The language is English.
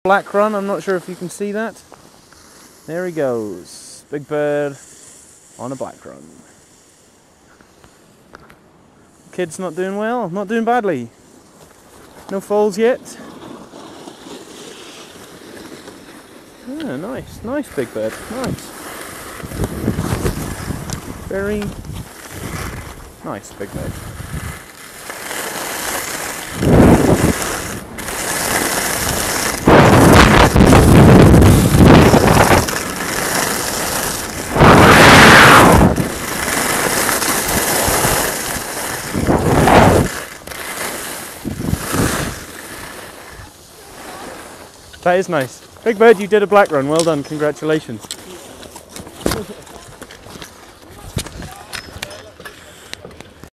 Black run, I'm not sure if you can see that. There he goes. Big bird on a black run. Kid's not doing well, not doing badly. No falls yet. Yeah, nice big bird, nice. Very nice big bird. That is nice. Big bird, you did a black run. Well done. Congratulations.